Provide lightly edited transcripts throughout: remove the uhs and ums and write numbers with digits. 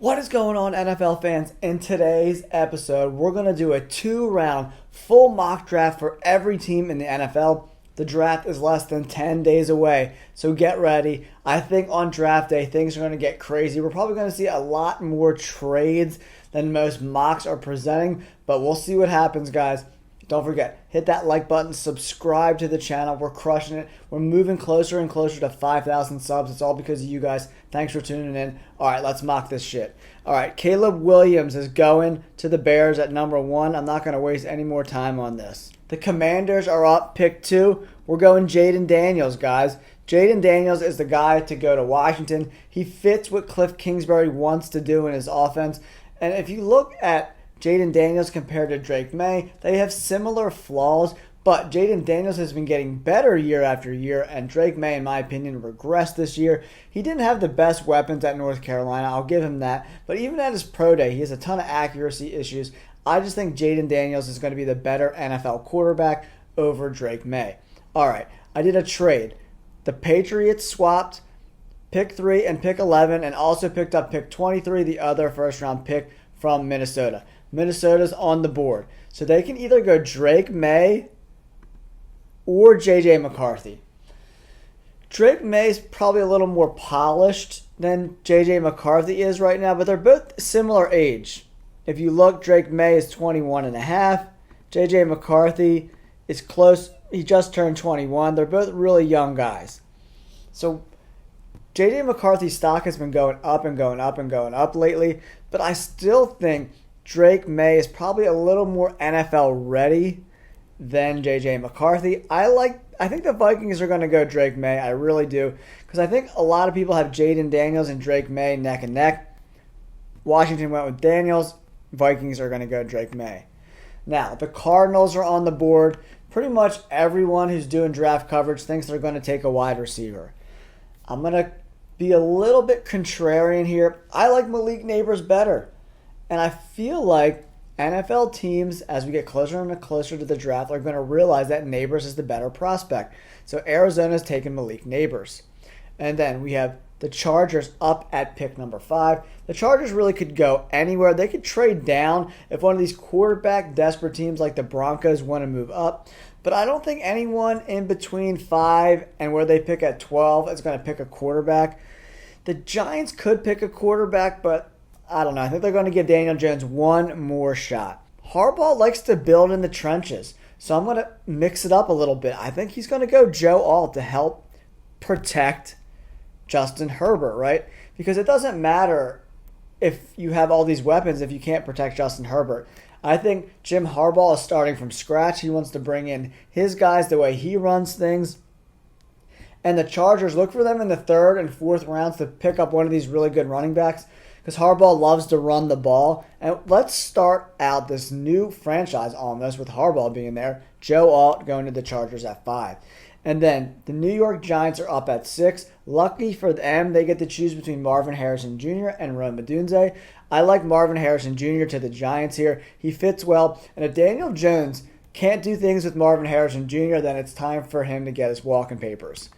What is going on, NFL fans? In today's episode, we're going to do a 2-round full mock draft for every team in the NFL. The draft is less than 10 days away, so get ready. I think on draft day, things are going to get crazy. We're probably going to see a lot more trades than most mocks are presenting, but we'll see what happens, guys. Don't forget, hit that like button, subscribe to the channel. We're crushing it. We're moving closer and closer to 5,000 subs. It's all because of you guys. Thanks for tuning in. All right, let's mock this shit. All right, Caleb Williams is going to the Bears at number 1. I'm not going to waste any more time on this. The Commanders are up, pick 2. We're going Jaden Daniels, guys. Jaden Daniels is the guy to go to Washington. He fits what Cliff Kingsbury wants to do in his offense. And if you look at Jaden Daniels compared to Drake May, they have similar flaws, but Jaden Daniels has been getting better year after year, and Drake May, in my opinion, regressed this year. He didn't have the best weapons at North Carolina, I'll give him that, but even at his pro day, he has a ton of accuracy issues. I just think Jaden Daniels is going to be the better NFL quarterback over Drake May. All right, I did a trade. The Patriots swapped pick 3 and pick 11 and also picked up pick 23, the other first-round pick from Minnesota. Minnesota's on the board. So they can either go Drake May or J.J. McCarthy. Drake May is probably a little more polished than J.J. McCarthy is right now, but they're both similar age. If you look, Drake May is 21 and a half. J.J. McCarthy is close. He just turned 21. They're both really young guys. So J.J. McCarthy's stock has been going up and going up and going up lately, but I still think Drake May is probably a little more NFL ready than J.J. McCarthy. I think the Vikings are going to go Drake May. I really do. Because I think a lot of people have Jaden Daniels and Drake May neck and neck. Washington went with Daniels. Vikings are going to go Drake May. Now, the Cardinals are on the board. Pretty much everyone who's doing draft coverage thinks they're going to take a wide receiver. I'm going to be a little bit contrarian here. I like Malik Nabers better. And I feel like NFL teams, as we get closer and closer to the draft, are going to realize that Nabers is the better prospect. So Arizona's taking Malik Nabers. And then we have the Chargers up at pick number 5. The Chargers really could go anywhere. They could trade down if one of these quarterback desperate teams like the Broncos want to move up. But I don't think anyone in between 5 and where they pick at 12 is going to pick a quarterback. The Giants could pick a quarterback, but I don't know. I think they're going to give Daniel Jones one more shot. Harbaugh likes to build in the trenches, so I'm going to mix it up a little bit. I think he's going to go Joe Alt to help protect Justin Herbert, right? Because it doesn't matter if you have all these weapons if you can't protect Justin Herbert. I think Jim Harbaugh is starting from scratch. He wants to bring in his guys the way he runs things. And the Chargers, look for them in the 3rd and 4th rounds to pick up one of these really good running backs, because Harbaugh loves to run the ball. And let's start out this new franchise almost with Harbaugh being there. Joe Alt going to the Chargers at 5. And then the New York Giants are up at 6. Lucky for them, they get to choose between Marvin Harrison Jr. and Rome Odunze. I like Marvin Harrison Jr. to the Giants here. He fits well. And if Daniel Jones can't do things with Marvin Harrison Jr., then it's time for him to get his walking papers.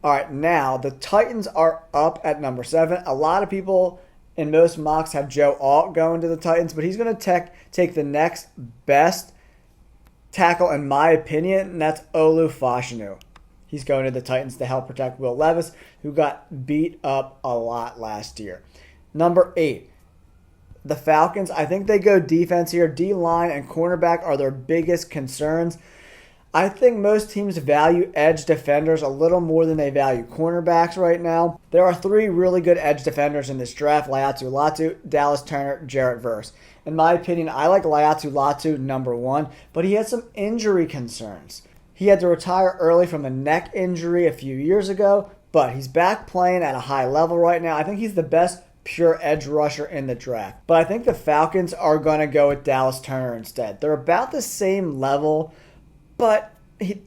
All right, now the Titans are up at number 7. A lot of people in most mocks have Joe Alt going to the Titans, but he's going to take the next best tackle, in my opinion, and that's Olu Fashanu. He's going to the Titans to help protect Will Levis, who got beat up a lot last year. Number 8, the Falcons. I think they go defense here. D-line and cornerback are their biggest concerns. I think most teams value edge defenders a little more than they value cornerbacks right now. There are 3 really good edge defenders in this draft: Laiatu Latu, Dallas Turner, Jarrett Verse. In my opinion, I like Laiatu Latu number 1, but he has some injury concerns. He had to retire early from a neck injury a few years ago, but he's back playing at a high level right now. I think he's the best pure edge rusher in the draft. But I think the Falcons are going to go with Dallas Turner instead. They're about the same level, but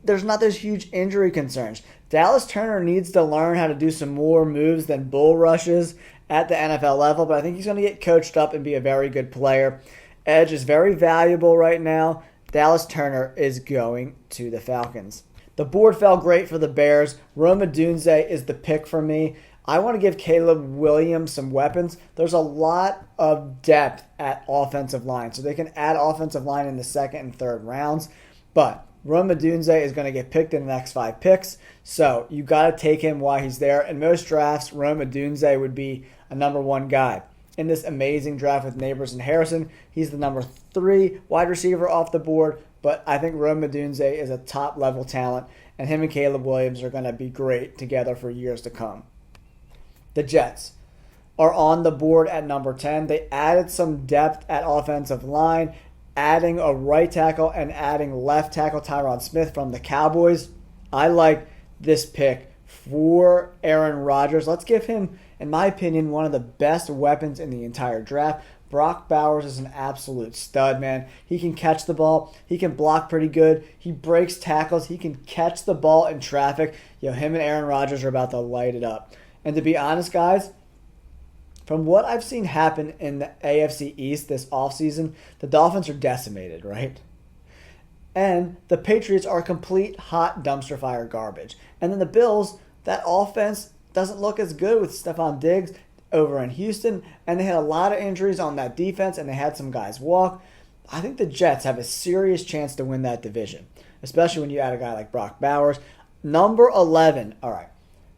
there's not those huge injury concerns. Dallas Turner needs to learn how to do some more moves than bull rushes at the NFL level, but I think he's going to get coached up and be a very good player. Edge is very valuable right now. Dallas Turner is going to the Falcons. The board fell great for the Bears. Rome Odunze is the pick for me. I want to give Caleb Williams some weapons. There's a lot of depth at offensive line, so they can add offensive line in the second and third rounds. But Rome Odunze is going to get picked in the next 5 picks, so you got to take him while he's there. In most drafts, Rome Odunze would be a number 1 guy. In this amazing draft with Neighbors and Harrison, he's the number 3 wide receiver off the board, but I think Rome Odunze is a top-level talent, and him and Caleb Williams are going to be great together for years to come. The Jets are on the board at number 10. They added some depth at offensive line, adding a right tackle and adding left tackle Tyron Smith from the Cowboys. I like this pick for Aaron Rodgers. Let's give him, in my opinion, one of the best weapons in the entire draft. Brock Bowers is an absolute stud, man. He can catch the ball. He can block pretty good. He breaks tackles. He can catch the ball in traffic. Him and Aaron Rodgers are about to light it up. And to be honest, guys, from what I've seen happen in the AFC East this offseason, the Dolphins are decimated, right? And the Patriots are complete hot dumpster fire garbage. And then the Bills, that offense doesn't look as good with Stephon Diggs over in Houston, and they had a lot of injuries on that defense, and they had some guys walk. I think the Jets have a serious chance to win that division, especially when you add a guy like Brock Bowers. Number 11, all right,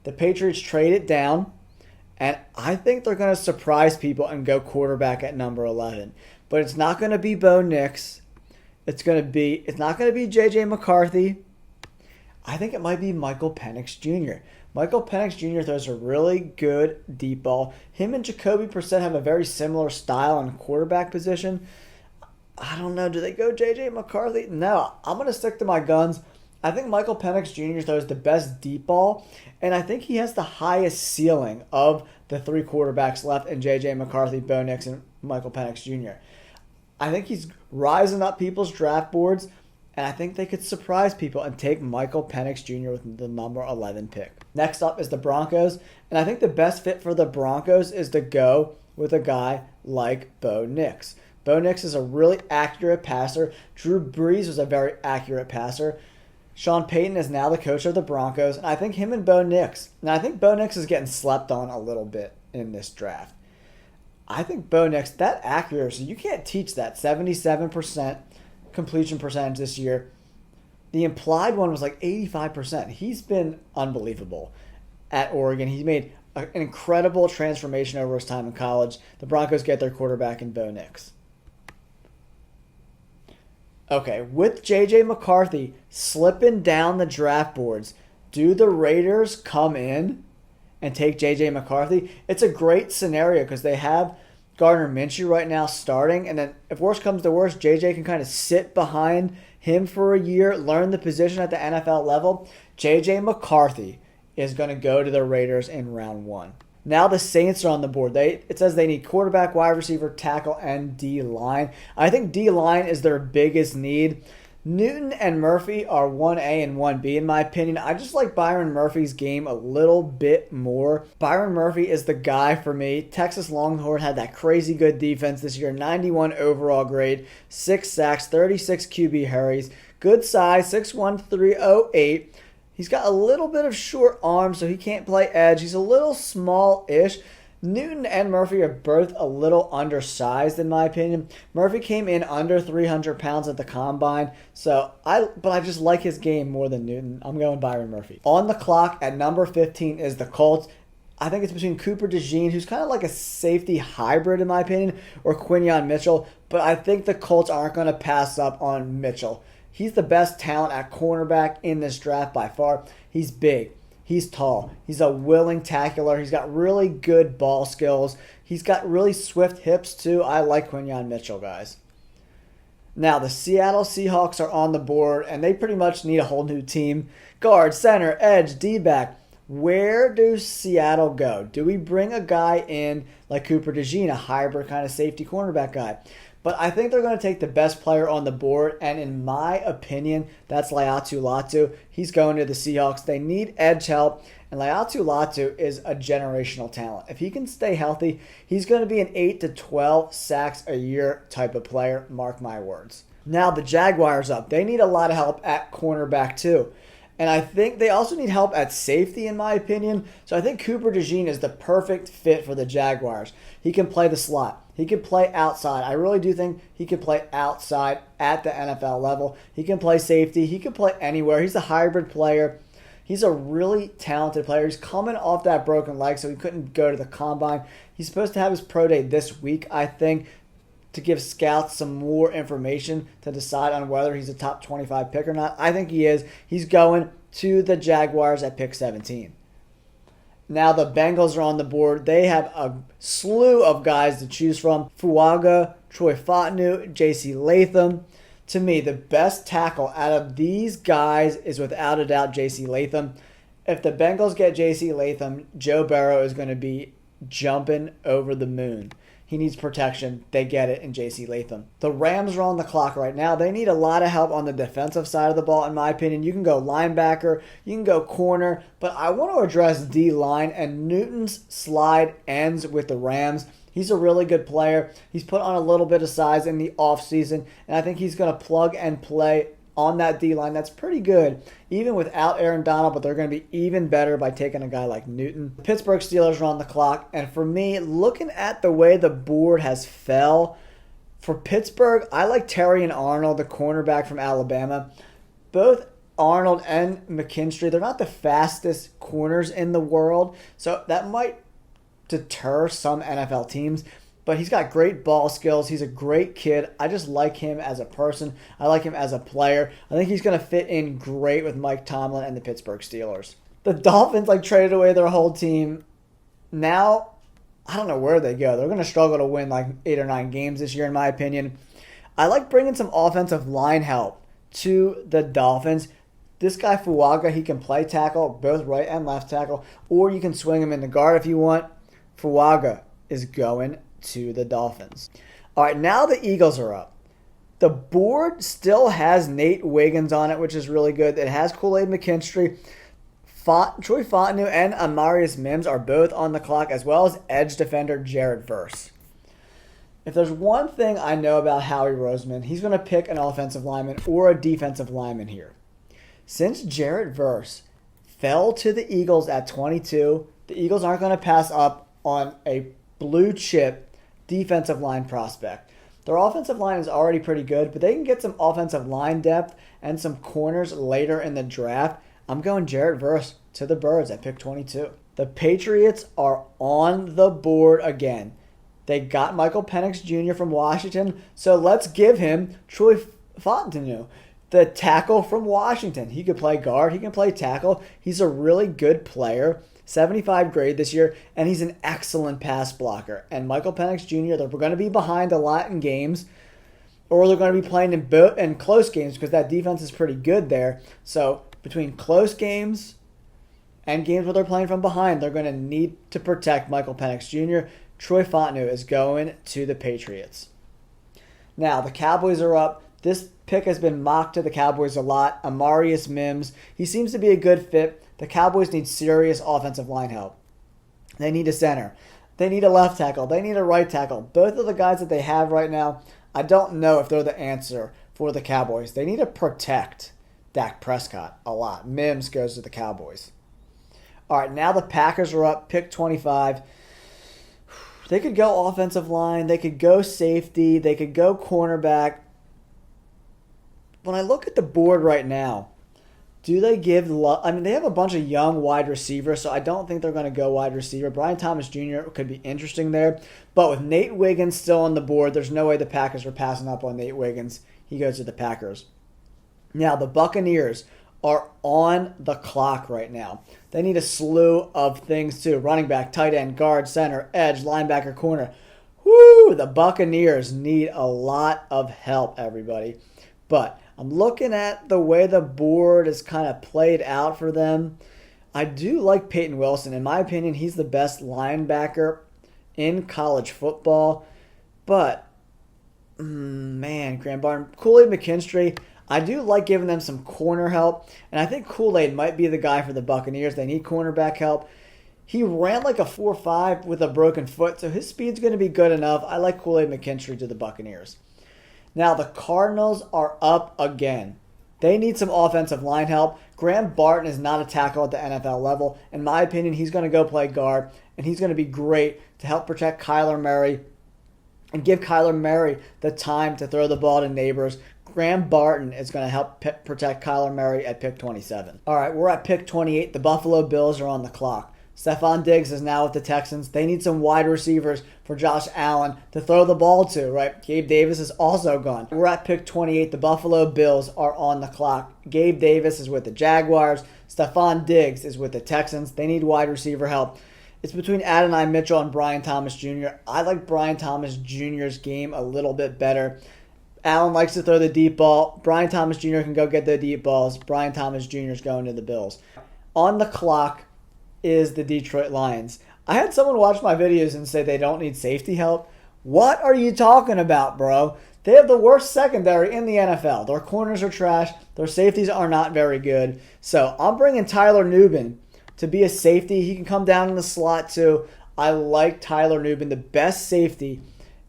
the Patriots trade it down, and I think they're going to surprise people and go quarterback at number 11. But it's not going to be Bo Nix. It's not going to be J.J. McCarthy. I think it might be Michael Penix Jr. Michael Penix Jr. throws a really good deep ball. Him and Jacoby Brissett have a very similar style on quarterback position. I don't know. Do they go J.J. McCarthy? No. I'm going to stick to my guns. I think Michael Penix Jr. throws the best deep ball, and I think he has the highest ceiling of the 3 quarterbacks left in J.J. McCarthy, Bo Nix, and Michael Penix Jr. I think he's rising up people's draft boards, and I think they could surprise people and take Michael Penix Jr. with the number 11 pick. Next up is the Broncos, and I think the best fit for the Broncos is to go with a guy like Bo Nix. Bo Nix is a really accurate passer. Drew Brees was a very accurate passer. Sean Payton is now the coach of the Broncos, and I think him and Bo Nix, and I think Bo Nix is getting slept on a little bit in this draft. I think Bo Nix, that accuracy, you can't teach that. 77% completion percentage this year. The implied one was like 85%. He's been unbelievable at Oregon. He made an incredible transformation over his time in college. The Broncos get their quarterback in Bo Nix. Okay, with J.J. McCarthy slipping down the draft boards, do the Raiders come in and take J.J. McCarthy? It's a great scenario because they have Gardner Minshew right now starting, and then if worse comes to worse, J.J. can kind of sit behind him for a year, learn the position at the NFL level. J.J. McCarthy is going to go to the Raiders in round 1. Now the Saints are on the board. It says they need quarterback, wide receiver, tackle, and D-line. I think D-line is their biggest need. Newton and Murphy are 1A and 1B in my opinion. I just like Byron Murphy's game a little bit more. Byron Murphy is the guy for me. Texas Longhorn had that crazy good defense this year. 91 overall grade, 6 sacks, 36 QB hurries. Good size, 6'1", 308. He's got a little bit of short arms, so he can't play edge. He's a little small-ish. Newton and Murphy are both a little undersized, in my opinion. Murphy came in under 300 pounds at the combine, but I just like his game more than Newton. I'm going Byron Murphy. On the clock at number 15 is the Colts. I think it's between Cooper DeJean, who's kind of like a safety hybrid, in my opinion, or Quinyon Mitchell, but I think the Colts aren't going to pass up on Mitchell. He's the best talent at cornerback in this draft by far. He's big. He's tall. He's a willing tackler. He's got really good ball skills. He's got really swift hips, too. I like Quinyon Mitchell, guys. Now, the Seattle Seahawks are on the board, and they pretty much need a whole new team. Guard, center, edge, D-back. Where do Seattle go? Do we bring a guy in like Cooper DeJean, a hybrid kind of safety cornerback guy? But I think they're going to take the best player on the board, and in my opinion, that's Laiatu Latu. He's going to the Seahawks. They need edge help, and Laiatu Latu is a generational talent. If he can stay healthy, he's going to be an 8 to 12 sacks a year type of player, mark my words. Now the Jaguars up. They need a lot of help at cornerback too. And I think they also need help at safety, in my opinion. So I think Cooper DeJean is the perfect fit for the Jaguars. He can play the slot. He can play outside. I really do think he can play outside at the NFL level. He can play safety. He can play anywhere. He's a hybrid player. He's a really talented player. He's coming off that broken leg, so he couldn't go to the combine. He's supposed to have his pro day this week, I think, to give scouts some more information to decide on whether he's a top 25 pick or not. I think he is. He's going to the Jaguars at pick 17. Now the Bengals are on the board. They have a slew of guys to choose from. Fuaga, Troy Fautanu, J.C. Latham. To me, the best tackle out of these guys is without a doubt J.C. Latham. If the Bengals get J.C. Latham, Joe Burrow is going to be jumping over the moon. He needs protection. They get it in J.C. Latham. The Rams are on the clock right now. They need a lot of help on the defensive side of the ball, in my opinion. You can go linebacker, you can go corner, but I want to address D-line, and Newton's slide ends with the Rams. He's a really good player. He's put on a little bit of size in the offseason, and I think he's going to plug and play on that D-line. That's pretty good, even without Aaron Donald, but they're going to be even better by taking a guy like Newton. The Pittsburgh Steelers are on the clock, and for me, looking at the way the board has fell, for Pittsburgh, I like Terry and Arnold, the cornerback from Alabama. Both Arnold and McKinstry, they're not the fastest corners in the world, so that might deter some NFL teams. But he's got great ball skills. He's a great kid. I just like him as a person. I like him as a player. I think he's going to fit in great with Mike Tomlin and the Pittsburgh Steelers. The Dolphins traded away their whole team. Now, I don't know where they go. They're going to struggle to win 8 or 9 games this year, in my opinion. I like bringing some offensive line help to the Dolphins. This guy, Fuaga, he can play tackle, both right and left tackle, or you can swing him in the guard if you want. Fuaga is going to the Dolphins. All right, now the Eagles are up. The board still has Nate Wiggins on it, which is really good. It has Kool-Aid McKinstry. Troy Fautanu and Amarius Mims are both on the clock, as well as edge defender Jared Verse. If there's one thing I know about Howie Roseman, he's going to pick an offensive lineman or a defensive lineman here. Since Jared Verse fell to the Eagles at 22, the Eagles aren't going to pass up on a blue chip defensive line prospect. Their offensive line is already pretty good, but they can get some offensive line depth and some corners later in the draft. I'm going Jared Verse to the Birds at pick 22. The Patriots are on the board again. They got Michael Penix Jr. from Washington, so let's give him Troy Fautanu, the tackle from Washington. He could play guard, he can play tackle. He's a really good player. 75 grade this year, and he's an excellent pass blocker. And Michael Penix Jr., they're going to be behind a lot in games, or they're going to be playing in close games because that defense is pretty good there. So between close games and games where they're playing from behind, they're going to need to protect Michael Penix Jr. Troy Fautanu is going to the Patriots. Now, the Cowboys are up. This pick has been mocked to the Cowboys a lot. Amarius Mims, he seems to be a good fit. The Cowboys need serious offensive line help. They need a center. They need a left tackle. They need a right tackle. Both of the guys that they have right now, I don't know if they're the answer for the Cowboys. They need to protect Dak Prescott a lot. Mims goes to the Cowboys. All right, now the Packers are up, pick 25. They could go offensive line. They could go safety. They could go cornerback. When I look at the board right now, do they give they have a bunch of young wide receivers, so I don't think they're going to go wide receiver. Brian Thomas Jr. could be interesting there. But with Nate Wiggins still on the board, there's no way the Packers are passing up on Nate Wiggins. He goes to the Packers. Now, the Buccaneers are on the clock right now. They need a slew of things too. Running back, tight end, guard, center, edge, linebacker, corner. Woo! The Buccaneers need a lot of help, everybody. But I'm looking at the way the board is kind of played out for them. I do like Peyton Wilson. In my opinion, he's the best linebacker in college football. But, Graham Barton, Kool-Aid McKinstry, I do like giving them some corner help. And I think Kool-Aid might be the guy for the Buccaneers. They need cornerback help. He ran like a 4.5 with a broken foot, so his speed's going to be good enough. I like Kool-Aid McKinstry to the Buccaneers. Now, the Cardinals are up again. They need some offensive line help. Graham Barton is not a tackle at the NFL level. In my opinion, he's going to go play guard, and he's going to be great to help protect Kyler Murray and give Kyler Murray the time to throw the ball to Neighbors. Graham Barton is going to help protect Kyler Murray at pick 27. All right, we're at pick 28. The Buffalo Bills are on the clock. Stephon Diggs is now with the Texans. They need some wide receivers for Josh Allen to throw the ball to, right? Gabe Davis is also gone. We're at pick 28. The Buffalo Bills are on the clock. Gabe Davis is with the Jaguars. Stephon Diggs is with the Texans. They need wide receiver help. It's between Adonai Mitchell and Brian Thomas Jr. I like Brian Thomas Jr.'s game a little bit better. Allen likes to throw the deep ball. Brian Thomas Jr. can go get the deep balls. Brian Thomas Jr. is going to the Bills. On the clock is the Detroit Lions. I had someone watch my videos and say they don't need safety help. What are you talking about, bro? They have the worst secondary in the NFL. Their corners are trash. Their safeties are not very good. So I'm bringing Tyler Nubin to be a safety. He can come down in the slot too. I like Tyler Nubin. The best safety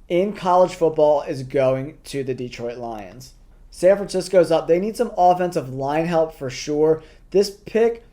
in college football is going to the Detroit Lions. San Francisco's up. They need some offensive line help for sure. This pick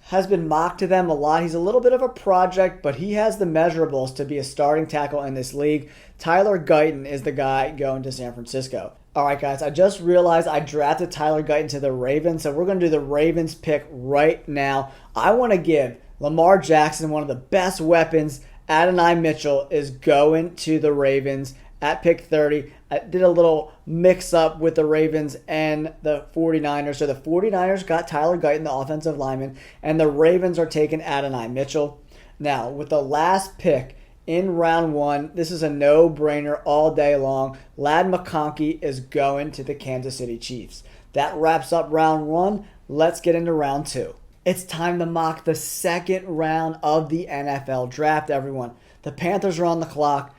has been mocked to them a lot. He's a little bit of a project, but he has the measurables to be a starting tackle in this league. Tyler Guyton is the guy going to San Francisco. All right, guys, I just realized I drafted Tyler Guyton to the Ravens, so we're going to do the Ravens pick right now. I want to give Lamar Jackson one of the best weapons. Adonai Mitchell is going to the Ravens at pick 30. I did a little mix-up with the Ravens and the 49ers. So the 49ers got Tyler Guyton, the offensive lineman, and the Ravens are taking Adonai Mitchell. Now, with the last pick in round 1, this is a no-brainer all day long. Ladd McConkey is going to the Kansas City Chiefs. That wraps up round 1. Let's get into round 2. It's time to mock the second round of the NFL draft, everyone. The Panthers are on the clock.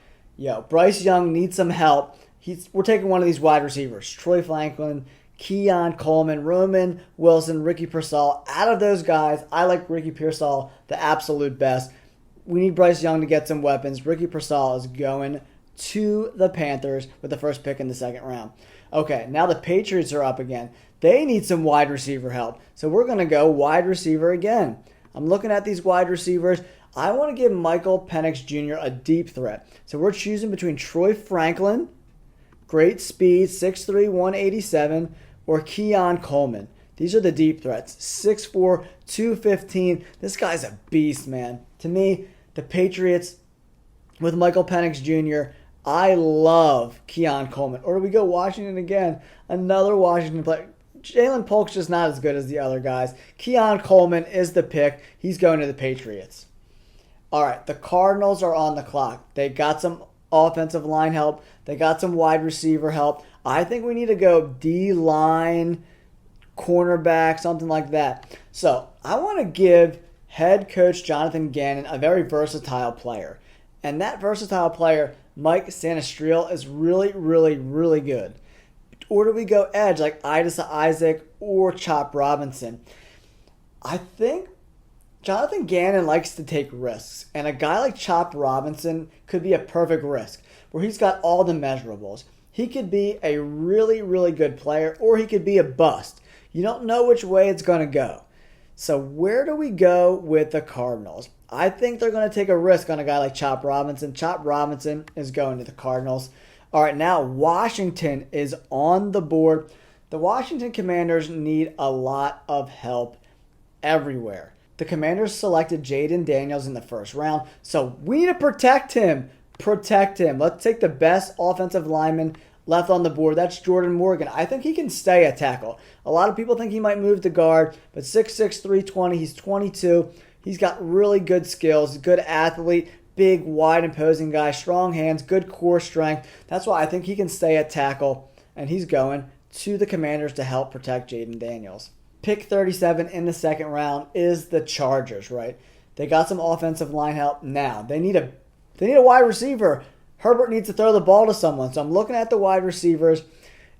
Bryce Young needs some help. We're taking one of these wide receivers. Troy Franklin, Keon Coleman, Roman Wilson, Ricky Pearsall. Out of those guys, I like Ricky Pearsall the absolute best. We need Bryce Young to get some weapons. Ricky Pearsall is going to the Panthers with the first pick in the second round. Okay, now the Patriots are up again. They need some wide receiver help. So we're going to go wide receiver again. I'm looking at these wide receivers. I want to give Michael Penix Jr. a deep threat. So we're choosing between Troy Franklin, great speed, 6'3", 187, or Keon Coleman. These are the deep threats. 6'4", 215. This guy's a beast, man. To me, the Patriots with Michael Penix Jr., I love Keon Coleman. Or do we go Washington again? Another Washington player. Jalen Polk's just not as good as the other guys. Keon Coleman is the pick. He's going to the Patriots. All right, the Cardinals are on the clock. They got some offensive line help. They got some wide receiver help. I think we need to go D-line, cornerback, something like that. So I want to give head coach Jonathan Gannon a very versatile player. And that versatile player, Mike Sanastriel, is really, really, really good. Or do we go edge like Idris Isaac or Chop Robinson? I think Jonathan Gannon likes to take risks. And a guy like Chop Robinson could be a perfect risk where he's got all the measurables. He could be a really, really good player or he could be a bust. You don't know which way it's going to go. So where do we go with the Cardinals? I think they're going to take a risk on a guy like Chop Robinson. Chop Robinson is going to the Cardinals. All right, now Washington is on the board. The Washington Commanders need a lot of help everywhere. The Commanders selected Jaden Daniels in the first round, so we need to protect him. Protect him. Let's take the best offensive lineman left on the board. That's Jordan Morgan. I think he can stay at tackle. A lot of people think he might move to guard, but 6'6", 320, he's 22. He's got really good skills, good athlete, big, wide, imposing guy, strong hands, good core strength. That's why I think he can stay at tackle, and he's going to the Commanders to help protect Jaden Daniels. Pick 37 in the second round is the Chargers, right? They got some offensive line help now. They need a wide receiver. Herbert needs to throw the ball to someone. So I'm looking at the wide receivers,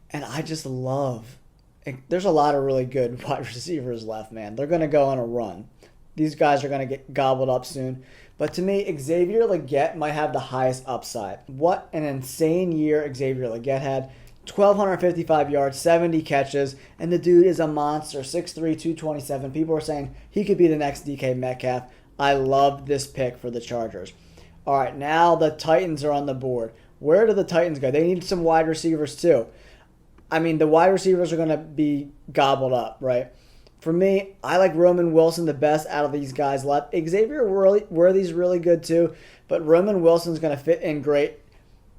and I just love – there's a lot of really good wide receivers left, man. They're going to go on a run. These guys are going to get gobbled up soon. But to me, Xavier Legette might have the highest upside. What an insane year Xavier Legette had. 1,255 yards, 70 catches, and the dude is a monster, 6'3", 227. People are saying he could be the next DK Metcalf. I love this pick for the Chargers. All right, now the Titans are on the board. Where do the Titans go? They need some wide receivers too. I mean, the wide receivers are going to be gobbled up, right? For me, I like Roman Wilson the best out of these guys left. Xavier Worthy's really good too, but Roman Wilson's going to fit in great.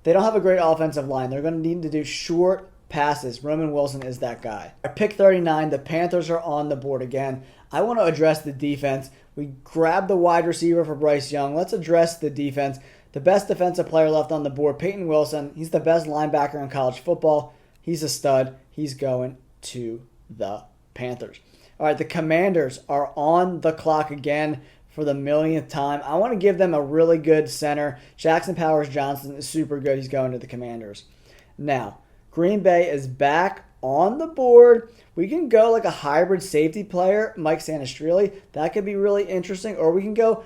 They don't have a great offensive line. They're going to need to do short passes. Roman Wilson is that guy. At pick 39, the Panthers are on the board again. I want to address the defense. We grabbed the wide receiver for Bryce Young. Let's address the defense. The best defensive player left on the board, Peyton Wilson. He's the best linebacker in college football. He's a stud. He's going to the Panthers. All right, the Commanders are on the clock again for the millionth time. I want to give them a really good center. Jackson Powers-Johnson is super good. He's going to the Commanders. Now, Green Bay is back on the board. We can go like a hybrid safety player, Mike Sanastrilli. That could be really interesting. Or we can go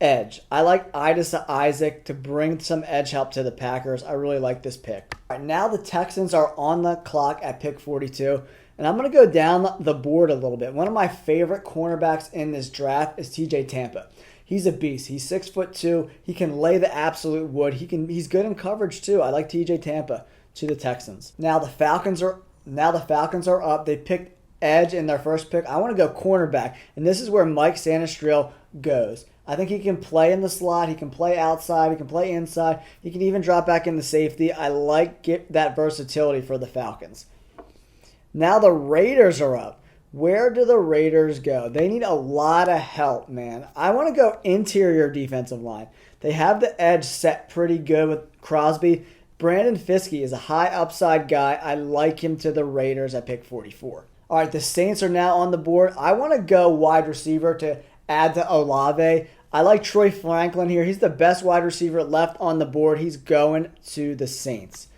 edge. I like Idris Isaac to bring some edge help to the Packers. I really like this pick. All right, now the Texans are on the clock at pick 42. And I'm going to go down the board a little bit. One of my favorite cornerbacks in this draft is TJ Tampa. He's a beast. He's 6'2". He can lay the absolute wood. He's good in coverage too. I like TJ Tampa to the Texans. Now the Falcons are up. They picked edge in their first pick. I want to go cornerback, and this is where Mike Sanastril goes. I think he can play in the slot. He can play outside. He can play inside. He can even drop back into safety. I like that versatility for the Falcons. Now the Raiders are up. Where do the Raiders go? They need a lot of help, man. I want to go interior defensive line. They have the edge set pretty good with Crosby. Brandon Fiske is a high upside guy. I like him to the Raiders at pick 44. All right, the Saints are now on the board. I want to go wide receiver to add to Olave. I like Troy Franklin here. He's the best wide receiver left on the board. He's going to the Saints.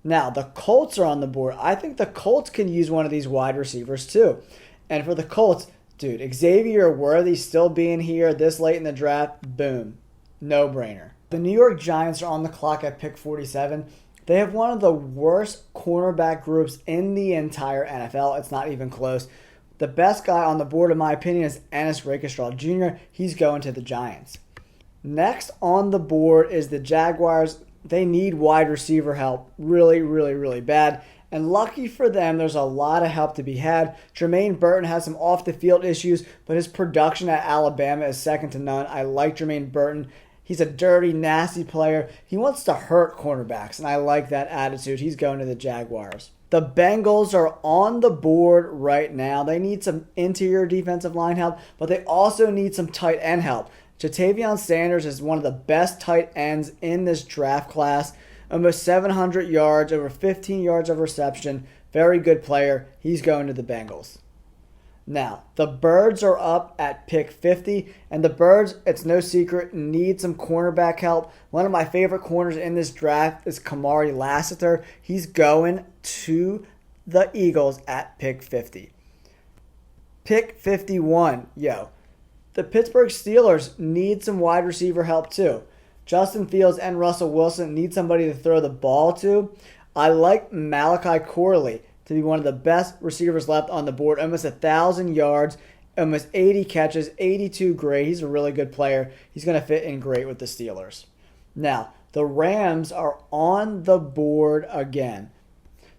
Now, the Colts are on the board. I think the Colts can use one of these wide receivers too. And for the Colts, dude, Xavier Worthy still being here this late in the draft, boom, no-brainer. The New York Giants are on the clock at pick 47. They have one of the worst cornerback groups in the entire NFL. It's not even close. The best guy on the board, in my opinion, is Ennis Rakestraw Jr. He's going to the Giants. Next on the board is the Jaguars. They need wide receiver help really, really, really bad. And lucky for them, there's a lot of help to be had. Jermaine Burton has some off-the-field issues, but his production at Alabama is second to none. I like Jermaine Burton. He's a dirty, nasty player. He wants to hurt cornerbacks, and I like that attitude. He's going to the Jaguars. The Bengals are on the board right now. They need some interior defensive line help, but they also need some tight end help. Jatavion Sanders is one of the best tight ends in this draft class. Almost 700 yards, over 15 yards of reception. Very good player. He's going to the Bengals. Now, the Birds are up at pick 50, and the Birds, it's no secret, need some cornerback help. One of my favorite corners in this draft is Kamari Lassiter. He's going to the Eagles at pick 50. Pick 51, the Pittsburgh Steelers need some wide receiver help too. Justin Fields and Russell Wilson need somebody to throw the ball to. I like Malachi Corley to be one of the best receivers left on the board. Almost 1,000 yards, almost 80 catches, 82 grade. He's a really good player. He's going to fit in great with the Steelers. Now, the Rams are on the board again.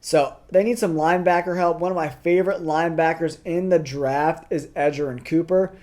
So they need some linebacker help. One of my favorite linebackers in the draft is Edgerrin Cooper.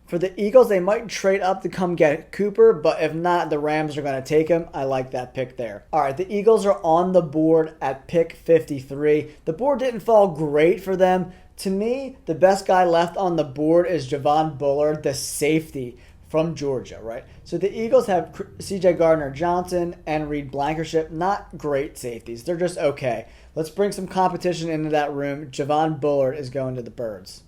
For the Eagles, they might trade up to come get Cooper, but if not, the Rams are going to take him. I like that pick there. All right, the Eagles are on the board at pick 53. The board didn't fall great for them. To me, the best guy left on the board is Javon Bullard, the safety from Georgia, right? So the Eagles have C.J. Gardner-Johnson and Reed Blankenship. Not great safeties. They're just okay. Let's bring some competition into that room. Javon Bullard is going to the Birds.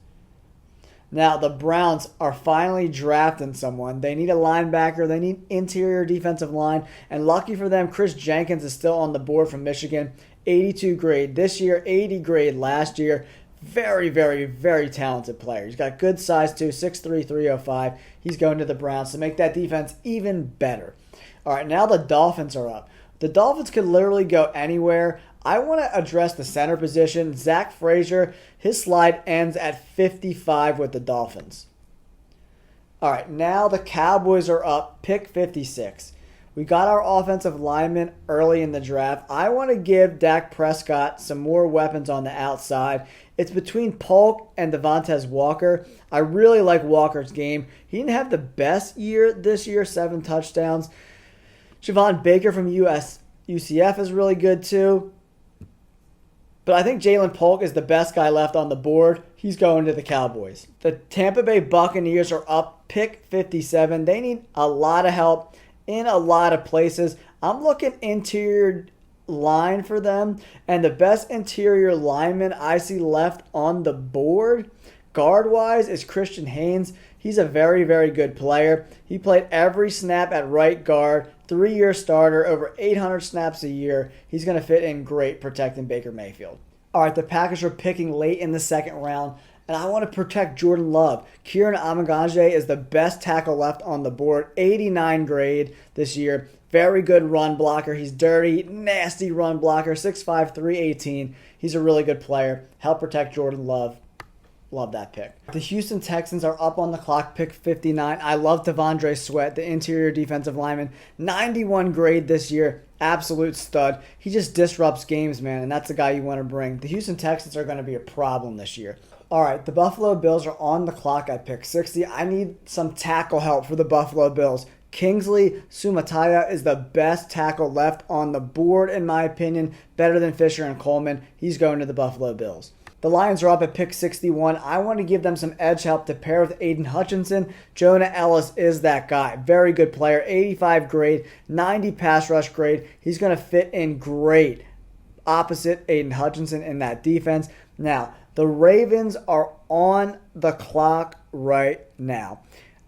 Now, the Browns are finally drafting someone. They need a linebacker. They need interior defensive line. And lucky for them, Chris Jenkins is still on the board from Michigan. 82 grade this year, 80 grade last year. Very, very, very talented player. He's got good size too, 6'3", 305. He's going to the Browns to make that defense even better. All right, now the Dolphins are up. The Dolphins could literally go anywhere. I want to address the center position. Zach Frazier, his slide ends at 55 with the Dolphins. All right, now the Cowboys are up, pick 56. We got our offensive lineman early in the draft. I want to give Dak Prescott some more weapons on the outside. It's between Polk and Devontae Walker. I really like Walker's game. He didn't have the best year this year, 7 touchdowns. Javon Baker from UCF is really good too. But I think Jalen Polk is the best guy left on the board. He's going to the Cowboys. The Tampa Bay Buccaneers are up, pick 57. They need a lot of help in a lot of places. I'm looking interior line for them, and the best interior lineman I see left on the board, guard-wise, is Christian Haynes. He's a very, very good player. He played every snap at right guard, 3-year starter, over 800 snaps a year. He's going to fit in great protecting Baker Mayfield. All right, the Packers are picking late in the second round, and I want to protect Jordan Love. Kieran Amangaje is the best tackle left on the board, 89 grade this year. Very good run blocker. He's dirty, nasty run blocker, 6'5", 318. He's a really good player. Help protect Jordan Love. Love that pick. The Houston Texans are up on the clock, pick 59. I love Devondre Sweat, the interior defensive lineman. 91 grade this year. Absolute stud. He just disrupts games, man, and that's the guy you want to bring. The Houston Texans are going to be a problem this year. All right, the Buffalo Bills are on the clock at pick 60. I need some tackle help for the Buffalo Bills. Kingsley Sumataya is the best tackle left on the board, in my opinion. Better than Fisher and Coleman. He's going to the Buffalo Bills. The Lions are up at pick 61. I want to give them some edge help to pair with Aiden Hutchinson. Jonah Ellis is that guy. Very good player. 85 grade, 90 pass rush grade. He's going to fit in great opposite Aiden Hutchinson in that defense. Now, the Ravens are on the clock right now.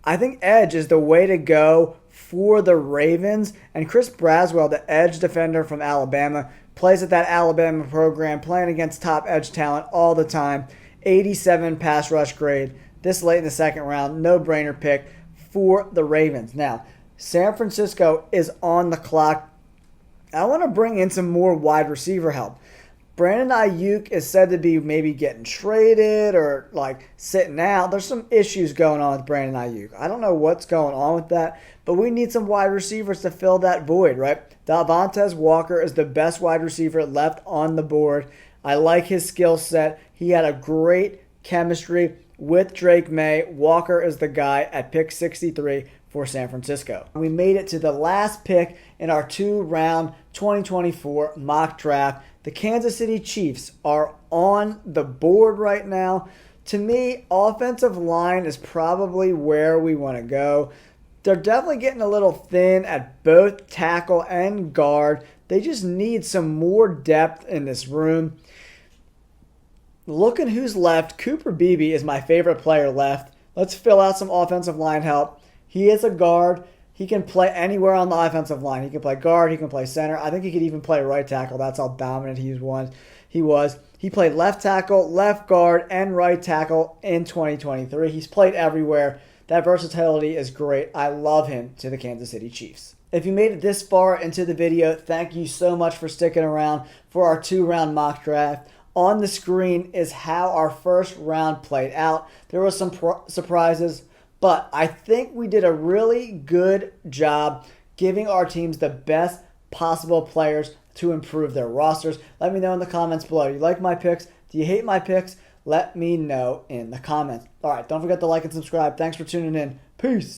I think edge is the way to go for the Ravens. And Chris Braswell, the edge defender from Alabama, plays at that Alabama program, playing against top edge talent all the time. 87 pass rush grade. This late in the second round, no-brainer pick for the Ravens. Now, San Francisco is on the clock. I want to bring in some more wide receiver help. Brandon Ayuk is said to be maybe getting traded or like sitting out. There's some issues going on with Brandon Ayuk. I don't know what's going on with that, but we need some wide receivers to fill that void, right? Devontae Walker is the best wide receiver left on the board. I like his skill set. He had a great chemistry with Drake May. Walker is the guy at pick 63 for San Francisco. We made it to the last pick in our 2-round 2024 mock draft. The Kansas City Chiefs are on the board right now. To me, offensive line is probably where we want to go. They're definitely getting a little thin at both tackle and guard. They just need some more depth in this room. Looking who's left, Cooper Beebe is my favorite player left. Let's fill out some offensive line help. He is a guard. He can play anywhere on the offensive line. He can play guard. He can play center. I think he could even play right tackle. That's how dominant he was. He played left tackle, left guard, and right tackle in 2023. He's played everywhere. That versatility is great. I love him to the Kansas City Chiefs. If you made it this far into the video, thank you so much for sticking around for our 2-round mock draft. On the screen is how our first round played out. There were some surprises, but I think we did a really good job giving our teams the best possible players to improve their rosters. Let me know in the comments below. Do you like my picks? Do you hate my picks? Let me know in the comments. All right, don't forget to like and subscribe. Thanks for tuning in. Peace.